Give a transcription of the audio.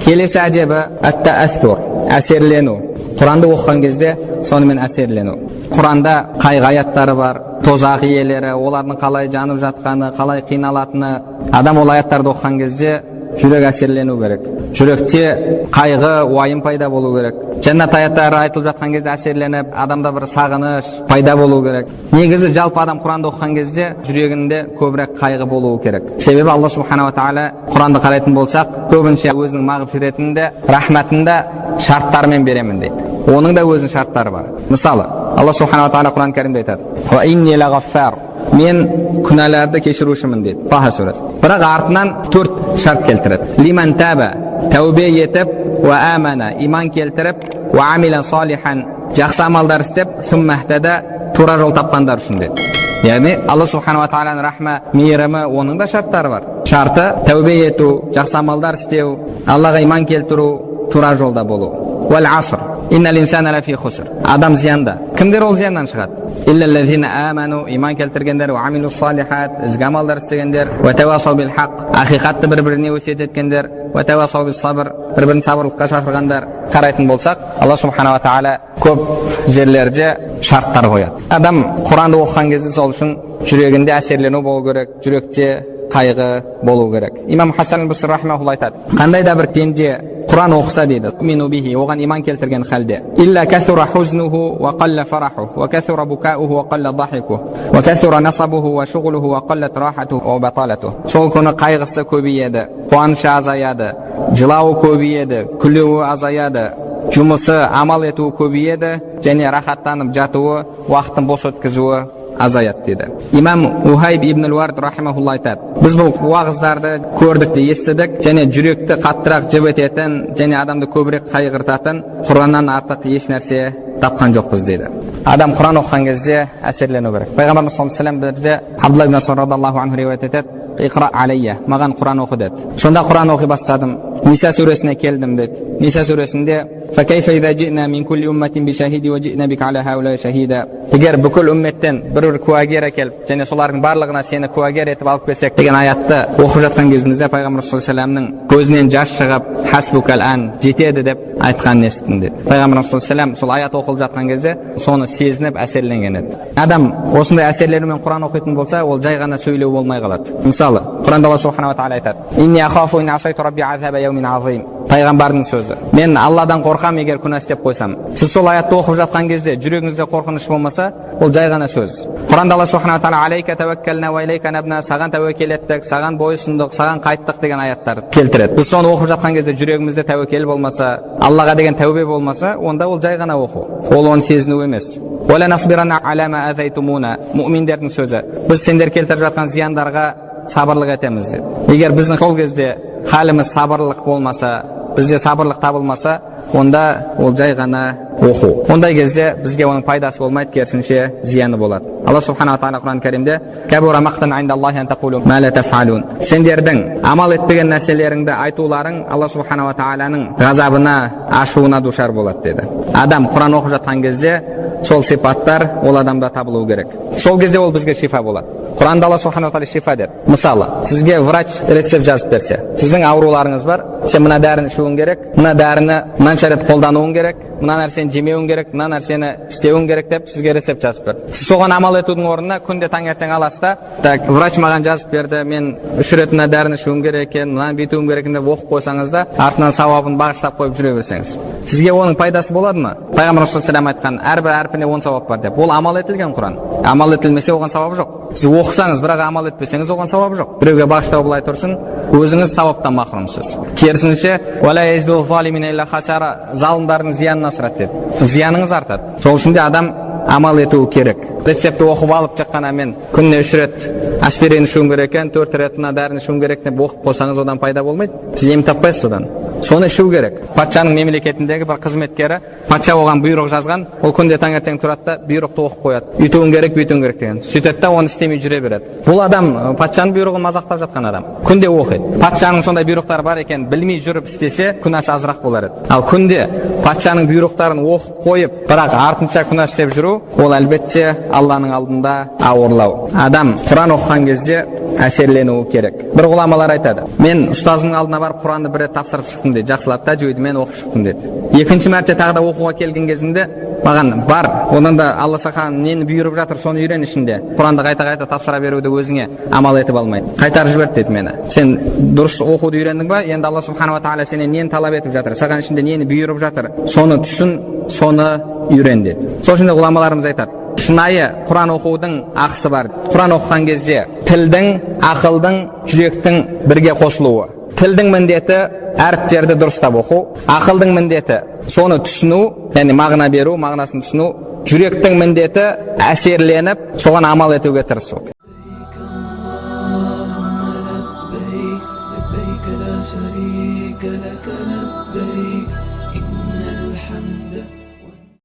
келесі әдебі ат-таассур, әсерлену. Құранды оқыған кезде сонымен әсерлену. Құранда қайғы аяттары бар, тозақ иелері, олардың қалай жанып жатқаны, қалай қиналатыны. Адам ол аяттарды оқыған кезде жүрек әсерлену керек. Жүректе қайғы, уайым пайда болу керек. Жәннат аяттары айтылып жатқан кезде әсерленіп, адамда бір сағыныш пайда болу керек. Негізі жалпы адам Құранды оқыған кезде жүрегінде көбірек қайғы болуы керек. Себебі Алла субханала тағала Құранды қарайтын болсақ, көбінше өзінің мағфиретінде, рахматында шарттармен беремін дейді. Оның да өзінің шарттары бар. Мысалы, Алла субханала тағала Құран кәрімде айтады: "Ва инни лагаффар", мен күнәларды кешірушімін дейді. Таха сүресі. Бірақ артынан 4 шарт келтіреді. Лиман таба, тәубе етіп, ва амана, иман келтіріп, ва амила салихан, жақсы амалдар істеп, сумма ихтада, тура жол тапқандар үшін дейді. Яғни Алла субханала тағаланың рахма, мейірімі, оның да шарттары бар. Шарты тәубе ету, жақсы амалдар істеу, Аллаға иман келтіру, тура жолда болу. Вал аср, иннал инсана лафи хуср, адам зиянда. Кімдер ол зияндан шығады? Иллаллазина аману, иман келтіргендер, ва амилус салихат, ізгі амалдар істегендер, ва тавасау бил хақ, ақиқатты бір-біріне өсиет еткендер, ва тавасау бис сабр, бір-бірін сабырлыққа шақырғандар. Қарайтын болсақ, Алла субханала тағала көп жерлерде шарттар қояды. Адам Құранды оқыған кезде сол үшін жүрегінде әсерлену болу керек, жүректе қайғы болу керек. Имам Хасан аль-Басри рахмаһуллах айтады: қандай да бір пенде Құран оқыса дейді, мину бихи, оған иман келтірген халде, илля касура хузнуху ва қалла фараху, ва касура букауху ва қалла дахику, ва касура насабуху ва шуғулуху ва қаллат рахату ва баталату. Сол күні қайғысы көбейеді, қуанышы азаяды, жылауы көбейеді, күлуі азаяды, жұмысы, амал етуі көбейеді, және рахаттанып жатуы, уақытын бос өткізуі азаят дейді. Имам Ухайб ибн ал-Вард рахимахулла айтады: біз бұл уағыздарды көрдік те естідік, және жүректі қаттырақ жібітетін, және адамды көбірек қайғыртатын Құраннан артық еш нәрсе тапқан жоқпыз дейді. Адам Құран оқыған кезде әсерлену керек. Пайғамбарымыз саллаллаху алейхи ва саллям Абдулла ибн Мас'уд радиаллаху анху риуаят етеді: иқра алейя, маған Құран оқы деді. Сонда Құран оқи бастадым. Ниса сүресіне келдім деді. Ниса сүресінде فكيف إذا جئنا من كل أمة بشهيد وجئنا بك على هؤلاء شهيدا. Егер бүкіл үмметтен бір куәгер әкеліп, және солардың барлығына сені куәгер етіп алып келсек деген аятты оқып жатқан кезімізде Пайғамбар саллаллаху алейхи ва саллямның көзінен жас шығып, хасбукал ан, жетеді деп айтқанын естідім деді. Пайғамбар саллаллаху алейхи ва саллям сол аят оқылып жатқан кезде соны сезініп әсерленген еді. Адам осындай әсерленумен Құран оқитын болса, ол жай ғана сөйлеу болмай қалады. Мысалы, Құранда Алла субханала тағала айтады: инни ахафу ин асайту рабби азаба яумин азим. Пайғамбардың сөзі: мен Алладан қорқам егер күнә істеп қойсам. Сіз сол аятты оқып жатқан кезде жүрегіңізде қорқыныш болмаса, ол жай ғана сөз. Құранда Алла субханала тағала алейка таваккална ва илейка набна, саған тәуекел еттік, саған бойұсындық, саған қайттық деген аяттар келтіреді. Біз соны оқып жатқан кезде жүрегімізде тәуекел болмаса, Аллаға деген тәубе болмаса, онда ол жай ғана оқу. Ол оны сезіну емес. Вала насбиранна ала ма азайтумуна, муъминдердің сөзі: біз сендер келтіріп жатқан зияндарға сабырлық етеміз деді. Егер біздің сол кезде халіміз сабырлық болмаса, бізде сабырлық табылмаса, онда ол жай ғана оқу. Ондай кезде бізге оның пайдасы болмайды, керісінше зияны болады. Алла субханала тағала Құран кәрімде: кабура мақтан индаллахи ан тақулу ма ла тафалун. Сендердің амал етпеген нәрселеріңді айтуларың Алла субханала тағаланың ғазабына, ашуына душар болады деді. Адам Құран оқып жатқан кезде сол сипаттар ол адамда табылу керек. Сол кезде ол бізге шифа болады. Құранда Алла субханала тағала шифа деді. Мысалы, сізге врач рецепт жазып берсе, сіздің ауруларыңыз бар, сен мына дәріні ішуің керек, мына дәріні мынанша рет қолдануың керек, мына нәрсені жемеуің керек, мына нәрсені істеуің керек деп сізге рецепт жазып берді. Сіз соған амал етудің орнына күнде таңертең аласыз да, так, врач маған жазып берді, мен 3 рет мына дәріні ішуім керек екен, мынаны бүйтуім керек екен деп оқып қойсаңыз да, артынан сауабын бағыштап қойып жүре берсеңіз, сізге оның пайдасы болады ма? Пайғамбар саллаллаху айтқан: әрбір әрпіне 10 сауап бар деп. Ол амал етілген Құран. Амал етілмесе оған сауап жоқ. Сіз оқысаңыз, бірақ амал етпесеңіз, оған сауап жоқ. Біреуге бағыштау былай тұрсын, өзіңіз сауаптан махрумсыз. Керісінше, вала язду залимина илля хасара, залымдардың зиянын асырады деді. Зияныңыз артады. Сол үшін де адам амал етуі керек. Рецепті оқып алып жатқана мен күніне 3 рет аспирин ішуім керек екен, 4 рет мына дәріні ішуім керек деп оқып қойсаңыз, одан пайда болмайды. Сіз ем таппайсыз одан. Соны ішу керек. Патшаның мемлекетіндегі бір қызметкері, патша оған бұйрық жазған, ол күнде таңертең тұрады да бұйрықты оқып қояды. Үйтуің керек, бүйтуің керек деген. Сөйтеді да оны істемей жүре береді. Бұл адам патшаның бұйрығын мазақтап жатқан адам. Күнде оқиды. Патшаның сондай бұйрықтары бар екен, білмей жүріп істесе, күнәсі азырақ болар еді. Ал күнде патшаның бұйрықтарын оқып қойып, бірақ артынша күнә істеп жүру, ол әлбетте Алланың алдында ауырлау. Адам Құран оқыған кезде әсерленуі керек. Бір ғұламалар айтады: мен ұстазымның алдына барып Құранды бір рет тапсырып шықтым шықтым деді, жақсылап тәжвидімен оқып шықтым деді. Екінші мәрте тағы да оқуға келген кезінде маған бар, одан да Алла саған нені бұйырып жатыр, соны үйрен ішінде. Құранды қайта тапсыра беруді өзіңе амал етіп алмайды. Қайтарып жіберді деді мені. Сен дұрыс оқуды үйрендің ба? Енді Алла субханала тағала сенен нені талап етіп жатыр? Саған ішінде нені бұйырып жатыр? Соны түсін, соны үйрен деді. Сол үшін де ғұламаларымыз айтады, шынайы Құран оқудың ақысы бар. Құран оқыған кезде тілдің, ақылдың, жүректің бірге қосылуы. Тілдің міндеті әріптерді дұрыстап оқу, ақылдың міндеті соны түсіну, яғни мағына беру, мағынасын түсіну, жүректің міндеті әсерленіп, соған амал етуге тырысу.